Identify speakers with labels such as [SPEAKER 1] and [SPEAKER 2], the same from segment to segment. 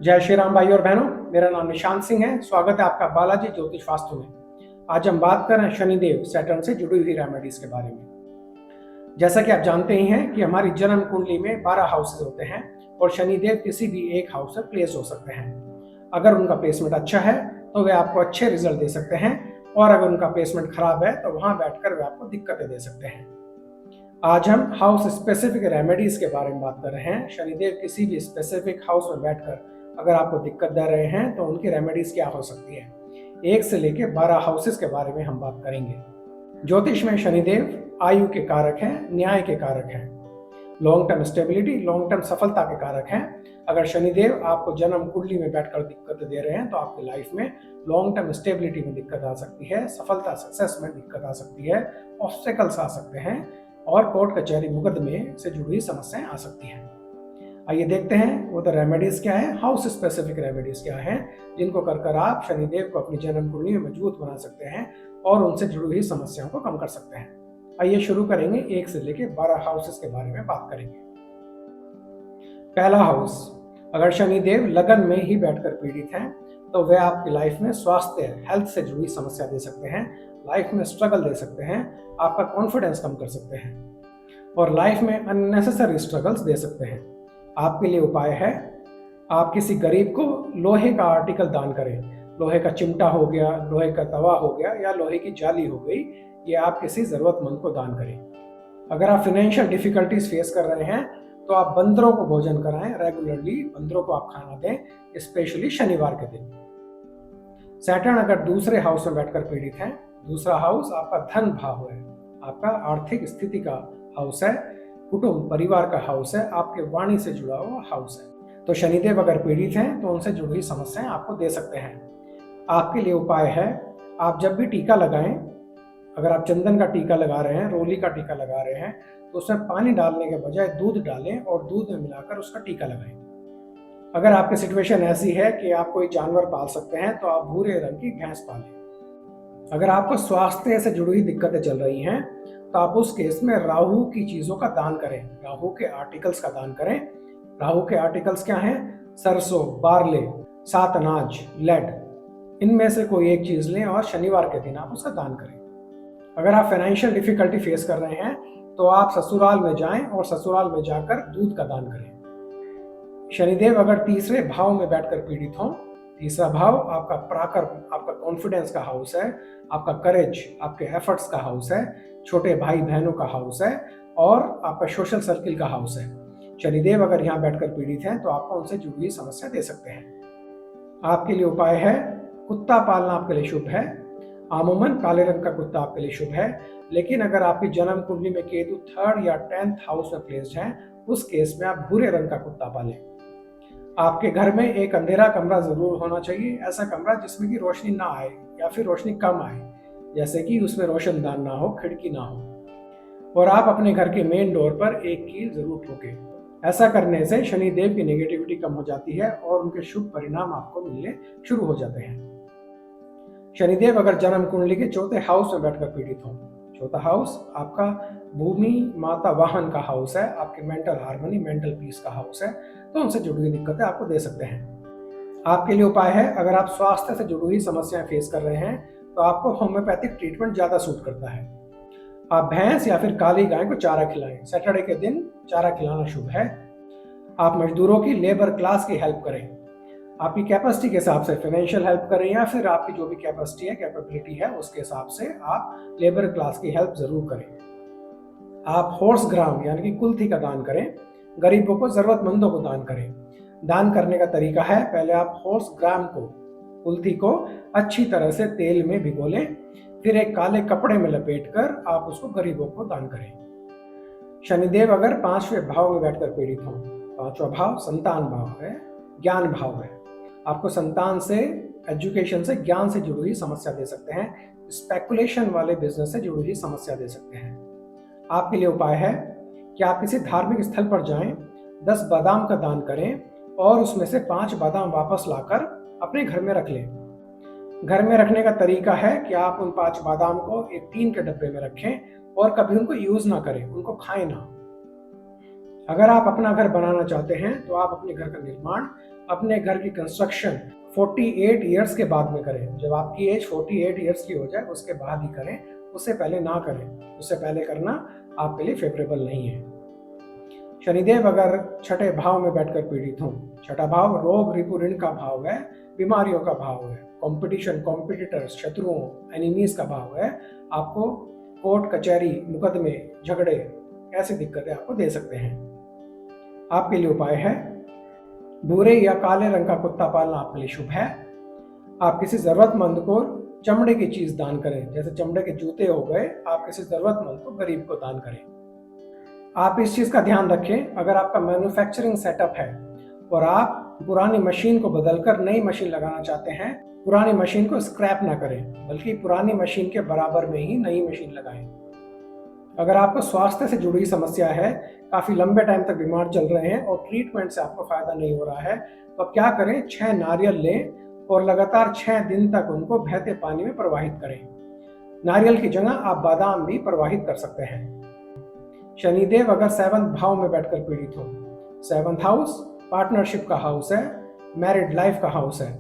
[SPEAKER 1] जय श्री राम भाई और बहनों, मेरा नाम निशांत सिंह है। स्वागत है आपका बालाजी ज्योतिष वास्तु में। आज हम बात कर रहे हैं शनिदेव सैटर्न से जुड़ी हुई रेमेडीज के बारे में। जैसा कि आप जानते ही हैं कि हमारी जन्म कुंडली में 12 हाउसेज होते हैं और शनिदेव किसी भी एक हाउस में प्लेस हो सकते हैं। अगर उनका प्लेसमेंट अच्छा है तो वे आपको अच्छे रिजल्ट दे सकते हैं, और अगर उनका प्लेसमेंट खराब है तो वहां बैठकर वे आपको दिक्कतें दे सकते हैं। आज हम हाउस स्पेसिफिक रेमेडीज के बारे में बात कर रहे हैं। शनिदेव किसी भी स्पेसिफिक हाउस में बैठकर अगर आपको दिक्कत दे रहे हैं तो उनकी रेमेडीज क्या हो सकती है। 1 से लेकर 12 हाउसेस के बारे में हम बात करेंगे। ज्योतिष में शनिदेव आयु के कारक हैं, न्याय के कारक हैं, long term stability, long term सफलता के कारक हैं। अगर शनिदेव आपको जन्म कुंडली में बैठकर दिक्कत दे रहे हैं तो आपकी लाइफ में लॉन्ग टर्म स्टेबिलिटी में दिक्कत आ सकती है, सफलता सक्सेस में दिक्कत आ सकती है, ऑब्स्टेकल्स आ सकते हैं और कोर्ट कचहरी मुकदमे से जुड़ी समस्याएं आ सकती हैं। आइए देखते हैं वो द रेमेडीज क्या है, हाउस स्पेसिफिक रेमेडीज क्या है, जिनको कर आप शनिदेव को अपनी जन्म कुंडली में मजबूत बना सकते हैं और उनसे जुड़ी हुई समस्याओं को कम कर सकते हैं। आइए शुरू करेंगे। 1 से लेकर 12 हाउसेस के बारे में बात करेंगे। पहला हाउस, अगर शनिदेव लगन में ही बैठकर पीड़ित हैं तो वे आपकी लाइफ में स्वास्थ्य, हेल्थ से जुड़ी समस्या दे सकते हैं, लाइफ में स्ट्रगल दे सकते हैं, आपका कॉन्फिडेंस कम कर सकते हैं और लाइफ में अननेसेसरी स्ट्रगल्स दे सकते हैं। आपके लिए उपाय है, आप किसी गरीब को लोहे का आर्टिकल दान करें। लोहे का चिमटा हो गया, लोहे का तवा हो गया या लोहे की जाली हो गई, ये आप किसी जरूरतमंद को दान करें। अगर आप फाइनेंशियल डिफिकल्टीज फेस कर रहे हैं तो आप बंदरों को भोजन कराएं, रेगुलरली बंदरों को आप खाना दें, स्पेशली शनिवार के दिन। सैटर्न अगर दूसरे हाउस में बैठकर पीड़ित हैं, दूसरा हाउस आपका धन भाव है, आपका आर्थिक स्थिति का हाउस है, कुटुंब परिवार का हाउस है, आपके वाणी से जुड़ा हुआ हाउस है। तो शनिदेव अगर पीड़ित हैं तो उनसे जुड़ी हुई समस्याएं आपको दे सकते हैं। आपके लिए उपाय है, आप जब भी टीका लगाएं, अगर आप चंदन का टीका लगा रहे हैं, रोली का टीका लगा रहे हैं, तो उसमें पानी डालने के बजाय दूध डालें और दूध में मिलाकर उसका टीका लगाएं। अगर आपकी सिचुएशन ऐसी है कि आप कोई जानवर पाल सकते हैं तो आप भूरे रंग की भैंस पालें। अगर आपको स्वास्थ्य से जुड़ी हुई दिक्कतें चल रही हैं तो आप उस केस में राहु की चीजों का दान करें, राहु के आर्टिकल्स का दान करें। राहु के आर्टिकल्स क्या हैं? सरसों, बारले, सात अनाज, लेड, इनमें से कोई एक चीज लें और शनिवार के दिन आप उसका दान करें। अगर आप फाइनेंशियल डिफिकल्टी फेस कर रहे हैं तो आप ससुराल में जाएं और ससुराल में जाकर दूध का दान करें। शनिदेव अगर तीसरे भाव में बैठकर पीड़ित हों, तीसरा भाव आपका पराक्रम, आपका कॉन्फिडेंस का हाउस है, आपका करेज, आपके एफर्ट्स का हाउस है, छोटे भाई बहनों का हाउस है और आपका सोशल सर्किल का हाउस है। शनिदेव अगर यहाँ बैठकर पीड़ित हैं तो आपको उनसे जुड़ी हुई समस्या दे सकते हैं। आपके लिए उपाय है, कुत्ता पालना आपके लिए शुभ है। अमूमन काले रंग का कुत्ता आपके लिए शुभ है, लेकिन अगर आपकी जन्म कुंडली में केतु 3rd या 10th हाउस में प्लेस्ड है, उस केस में आप भूरे रंग का कुत्ता पालें। आपके घर में एक अंधेरा कमरा जरूर होना चाहिए, ऐसा कमरा जिसमें कि रोशनी ना आए या फिर रोशनी कम आए, जैसे कि उसमें रोशनदान ना हो, खिड़की ना हो। और आप अपने घर के मेन डोर पर एक कील जरूर ठोकें। ऐसा करने से शनिदेव की नेगेटिविटी कम हो जाती है और उनके शुभ परिणाम आपको मिलने शुरू हो जाते हैं। शनिदेव अगर जन्म कुंडली के 4थे हाउस में बैठकर पीड़ित हो, 4था हाउस आपका भूमि माता वाहन का हाउस है, आपके मेंटल हार्मनी, मेंटल पीस का हाउस है, तो उनसे जुड़ी हुई दिक्कतें आपको दे सकते हैं। आपके लिए उपाय है, अगर आप स्वास्थ्य से जुड़ी हुई समस्याएं फेस कर रहे हैं तो आपको होम्योपैथिक ट्रीटमेंट ज्यादा सूट करता है। आप भैंस या फिर काली गाय को चारा खिलाएं। सैटरडे के दिन चारा खिलाना शुभ है। आप मजदूरों की लेबर क्लास की हेल्प करें। आपकी कैपेसिटी के हिसाब से फाइनेंशियल हेल्प करें या फिर आपकी जो भी कैपेसिटी है, कैपेबिलिटी है, उसके हिसाब से आप लेबर क्लास की हेल्प जरूर करें। आप हॉर्स ग्राम यानी कि कुल्थी का दान करें। गरीबों को, जरूरतमंदों को दान करें। दान करने का तरीका है, पहले आप हॉर्स ग्राम को, कुल्थी को अच्छी तरह से तेल में भिगो लें, फिर एक काले कपड़े में लपेटकर आप उसको गरीबों को दान करें। शनिदेव अगर 5वें भाव में बैठकर पीड़ित हों, 5वां भाव संतान भाव है, ज्ञान भाव है, आपको संतान से, एजुकेशन से, ज्ञान से जुड़ी हुई समस्या दे सकते हैं, स्पेकुलेशन वाले बिजनेस से जुड़ी हुई समस्या दे सकते हैं। आपके लिए उपाय है कि आप किसी धार्मिक स्थल पर जाएं, 10 बादाम का दान करें और उसमें से 5 बादाम वापस लाकर अपने घर में रख लें। घर में रखने का तरीका है कि आप उन 5 बादाम को एक टीन के डब्बे में रखें और कभी उनको यूज ना करें, उनको खाएं ना। अगर आप अपना घर बनाना चाहते हैं तो आप अपने घर का निर्माण अपने घर की कंस्ट्रक्शन 48 ईयर्स के बाद में करें। जब आपकी एज 48 ईयर्स की हो जाए उसके बाद ही करें, उससे पहले ना करें। उससे पहले करना आपके लिए फेवरेबल नहीं है। शनिदेव अगर छठे भाव में बैठकर पीड़ित हों, छठा भाव रोग रिपु ऋण का भाव है, बीमारियों का भाव है, कंपटीशन, कॉम्पिटिटर्स, शत्रुओं, एनिमीज का भाव है, आपको कोर्ट कचहरी, मुकदमे, झगड़े, ऐसी दिक्कतें आपको दे सकते हैं। आपके लिए उपाय है, भूरे या काले रंग का कुत्ता पालना आपके लिए शुभ है। आप किसी जरूरतमंद को चमड़े की चीज दान करें, जैसे चमड़े के जूते हो गए, आप किसी जरूरतमंद को, गरीब को दान करें। आप इस चीज का ध्यान रखें, अगर आपका मैन्युफैक्चरिंग सेटअप है और आप पुरानी मशीन को बदलकर नई मशीन लगाना चाहते हैं, पुरानी मशीन को स्क्रैप ना करें, बल्कि पुरानी मशीन के बराबर में ही नई मशीन लगाएं। अगर आपको स्वास्थ्य से जुड़ी समस्या है, काफी लंबे टाइम तक बीमार चल रहे हैं और ट्रीटमेंट से आपको फायदा नहीं हो रहा है, तो आप क्या करें, 6 नारियल लें और लगातार 6 दिन तक उनको बहते पानी में प्रवाहित करें। नारियल की जगह आप बादाम भी प्रवाहित कर सकते हैं। शनिदेव अगर 7th भाव में बैठकर पीड़ित हो, 7th हाउस पार्टनरशिप का हाउस है, मैरिड लाइफ का हाउस है।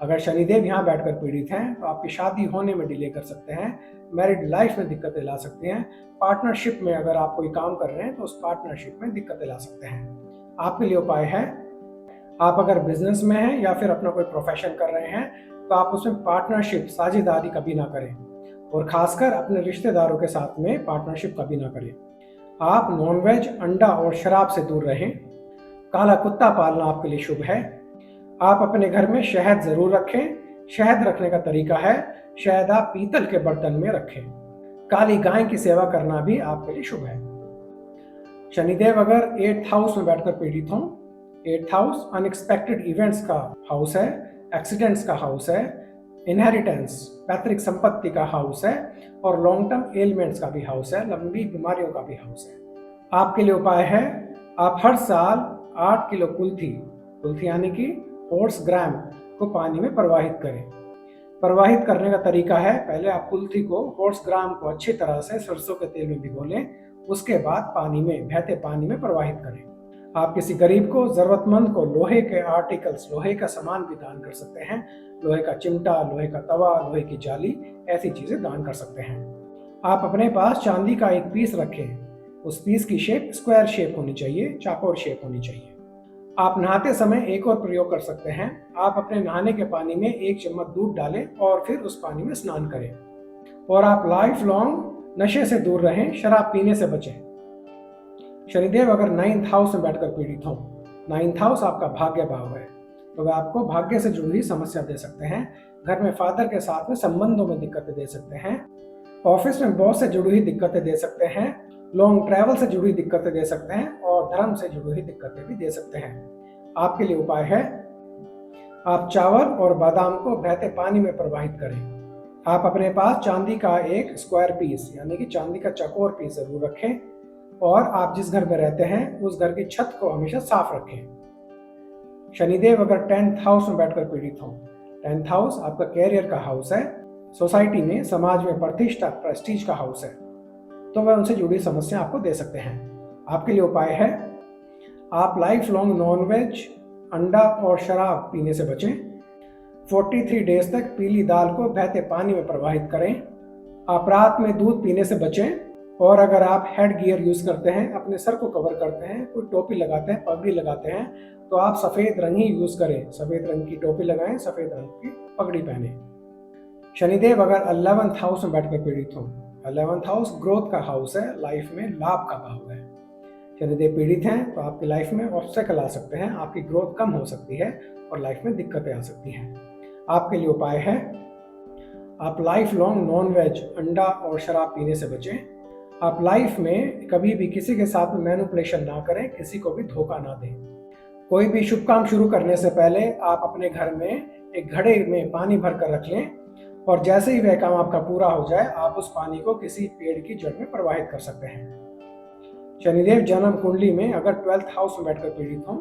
[SPEAKER 1] अगर शनिदेव यहाँ बैठकर पीड़ित हैं तो आपकी शादी होने में डिले कर सकते हैं, मैरिड लाइफ में दिक्कतें ला सकते हैं, पार्टनरशिप में अगर आप कोई काम कर रहे हैं तो उस पार्टनरशिप में दिक्कतें ला सकते हैं। आपके लिए उपाय है, आप अगर बिजनेस में हैं या फिर अपना कोई प्रोफेशन कर रहे हैं तो आप उसमें पार्टनरशिप, साझेदारी कभी ना करें, और खासकर अपने रिश्तेदारों के साथ में पार्टनरशिप कभी ना करें। आप नॉनवेज, अंडा और शराब से दूर रहें। काला कुत्ता पालना आपके लिए शुभ है। आप अपने घर में शहद जरूर रखें। शहद रखने का तरीका है, शहद आप पीतल के बर्तन में रखें। काली गाय की सेवा करना भी आपके लिए शुभ है। शनिदेव अगर 8th हाउस में बैठकर पीड़ित हों, 8th हाउस अनएक्सपेक्टेड इवेंट्स का हाउस है, एक्सीडेंट्स का हाउस है, इनहेरिटेंस, पैतृक संपत्ति का हाउस है, और लॉन्ग टर्म एलिमेंट्स का भी हाउस है, लंबी बीमारियों का भी हाउस है। आपके लिए उपाय है, आप हर साल 8 किलो कुल्थी यानी कि ओट्स ग्राम को पानी में प्रवाहित करें। प्रवाहित करने का तरीका है, पहले आप कुल्थी को, ओट्स ग्राम को अच्छी तरह से सरसों के तेल में भिगो लें, उसके बाद पानी में, बहते पानी में प्रवाहित करें। आप किसी गरीब को, जरूरतमंद को लोहे के आर्टिकल्स, लोहे का सामान भी दान कर सकते हैं। लोहे का चिमटा, लोहे का तवा, लोहे की जाली, ऐसी चीजें दान कर सकते हैं। आप अपने पास चांदी का एक पीस रखें, उस पीस की शेप स्क्वायर शेप होनी चाहिए, चौकोर शेप होनी चाहिए। आप नहाते समय एक और प्रयोग कर सकते हैं, आप अपने नहाने के पानी में 1 चम्मच दूध डालें और फिर उस पानी में स्नान करें। और आप लाइफ लॉन्ग नशे से दूर रहें, शराब पीने से बचें। शनिदेव अगर 9th हाउस में बैठकर पीड़ित हो, 9th हाउस आपका भाग्य भाव है, तो वह आपको भाग्य से जुड़ी समस्या दे सकते हैं। घर में फादर के साथ में संबंधों में दिक्कतें दे सकते हैं, ऑफिस में बॉस से जुड़ी हुई दिक्कतें दे सकते हैं, लॉन्ग ट्रैवल से जुड़ी दिक्कतें दे सकते हैं, और धर्म से जुड़ी हुई दिक्कतें भी दे सकते हैं। आपके लिए उपाय है, आप चावल और बादाम को बहते पानी में प्रवाहित करें। आप अपने पास चांदी का एक स्क्वायर पीस यानी कि चांदी का चौकोर पीस जरूर रखें, और आप जिस घर में रहते हैं उस घर की छत को हमेशा साफ रखें। शनिदेव अगर 10th हाउस में बैठकर पीड़ित हो, 10th हाउस आपका कैरियर का हाउस है, सोसाइटी में, समाज में प्रतिष्ठा, प्रेस्टीज का हाउस है, तो वह उनसे जुड़ी समस्या आपको दे सकते हैं। आपके लिए उपाय है, आप लाइफ लॉन्ग नॉनवेज, अंडा और शराब पीने से बचें। 43 डेज तक पीली दाल को बहते पानी में प्रवाहित करें। आप रात में दूध पीने से बचें, और अगर आप हेड गियर यूज करते हैं, अपने सर को कवर करते हैं, कोई टोपी लगाते हैं, पगड़ी लगाते हैं, तो आप सफेद रंग ही यूज करें। सफेद रंग की टोपी लगाएं, सफेद रंग की पगड़ी पहने। शनिदेव अगर 11th हाउस में बैठकर पीड़ित हो, 11th हाउस ग्रोथ का हाउस है, लाइफ में लाभ का भाव है। शनिदेव पीड़ित हैं तो आपकी लाइफ में ऑब्स्टेकल आ सकते हैं, आपकी ग्रोथ कम हो सकती है और लाइफ में दिक्कतें आ सकती हैं। आपके लिए उपाय है, आप लाइफ लॉन्ग नॉनवेज, अंडा और शराब पीने से बचें। आप लाइफ में कभी भी किसी के साथ में मैनिपुलेशन ना करें, किसी को भी धोखा ना दें। कोई भी शुभ काम शुरू करने से पहले आप अपने घर में एक घड़े में पानी भर कर रख लें, और जैसे ही वह काम आपका पूरा हो जाए, आप उस पानी को किसी पेड़ की जड़ में प्रवाहित कर सकते हैं। शनिदेव जन्म कुंडली में अगर 12th हाउस में बैठकर पीड़ित हो,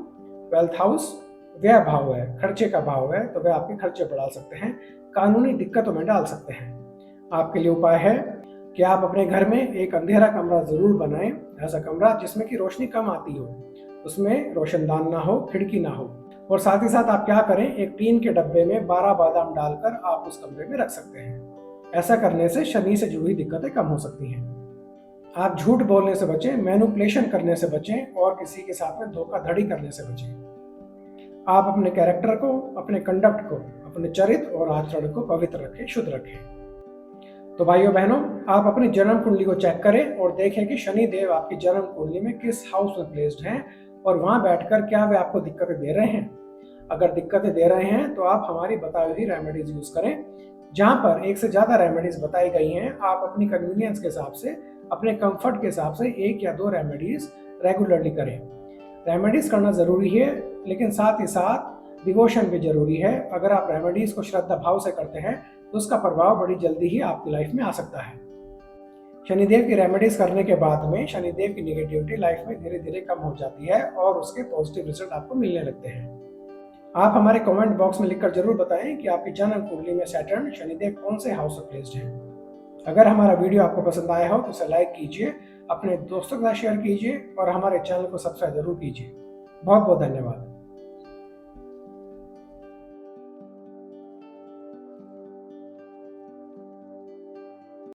[SPEAKER 1] 12th हाउस व्यय भाव है, खर्चे का भाव है, तो वह आपके खर्चे बढ़ा सकते हैं, कानूनी दिक्कतों में डाल सकते हैं। आपके लिए उपाय है कि आप अपने घर में एक अंधेरा कमरा जरूर बनाएं, ऐसा कमरा जिसमें की रोशनी कम आती हो, उसमें रोशनदान ना हो, खिड़की ना हो, और साथ ही साथ आप क्या करें, एक टीन के डब्बे में 12 बादाम डालकर आप उस कमरे में रख सकते हैं। ऐसा करने से शनि से जुड़ी दिक्कतें कम हो सकती हैं। आप झूठ बोलने से बचें, मैनिपुलेशन करने से बचें और किसी के साथ में धोखाधड़ी करने से बचें। आप अपने कैरेक्टर को, अपने कंडक्ट को, अपने चरित्र और आचरण को पवित्र रखें, शुद्ध रखें। तो भाइयों बहनों, आप अपनी जन्म कुंडली को चेक करें और देखें कि शनि देव आपकी जन्म कुंडली में किस हाउस में प्लेस्ड हैं और वहां बैठकर क्या वे आपको दिक्कतें दे रहे हैं। अगर दिक्कतें दे रहे हैं तो आप हमारी बताई हुई रेमेडीज यूज करें, जहां पर एक से ज्यादा रेमेडीज बताई गई हैं। आप अपनी कन्वीनियंस के हिसाब से, अपने कंफर्ट के हिसाब से 1 या 2 रेमेडीज रेगुलरली करें। रेमेडीज करना जरूरी है, लेकिन साथ ही साथ डिवोशन भी जरूरी है। अगर आप रेमेडीज को श्रद्धा भाव से करते हैं तो उसका प्रभाव बड़ी जल्दी ही आपकी लाइफ में आ सकता है। शनिदेव की रेमेडीज करने के बाद में शनिदेव की निगेटिविटी लाइफ में धीरे धीरे कम हो जाती है और उसके पॉजिटिव रिजल्ट आपको मिलने लगते हैं। आप हमारे कमेंट बॉक्स में लिखकर जरूर बताएं कि आपकी जन्म कुंडली में सैटर्न शनिदेव कौन से हाउस में प्लेस्ड है। अगर हमारा वीडियो आपको पसंद आया हो तो इसे लाइक कीजिए, अपने दोस्तों के साथ शेयर कीजिए और हमारे चैनल को सब्सक्राइब जरूर कीजिए। बहुत बहुत धन्यवाद।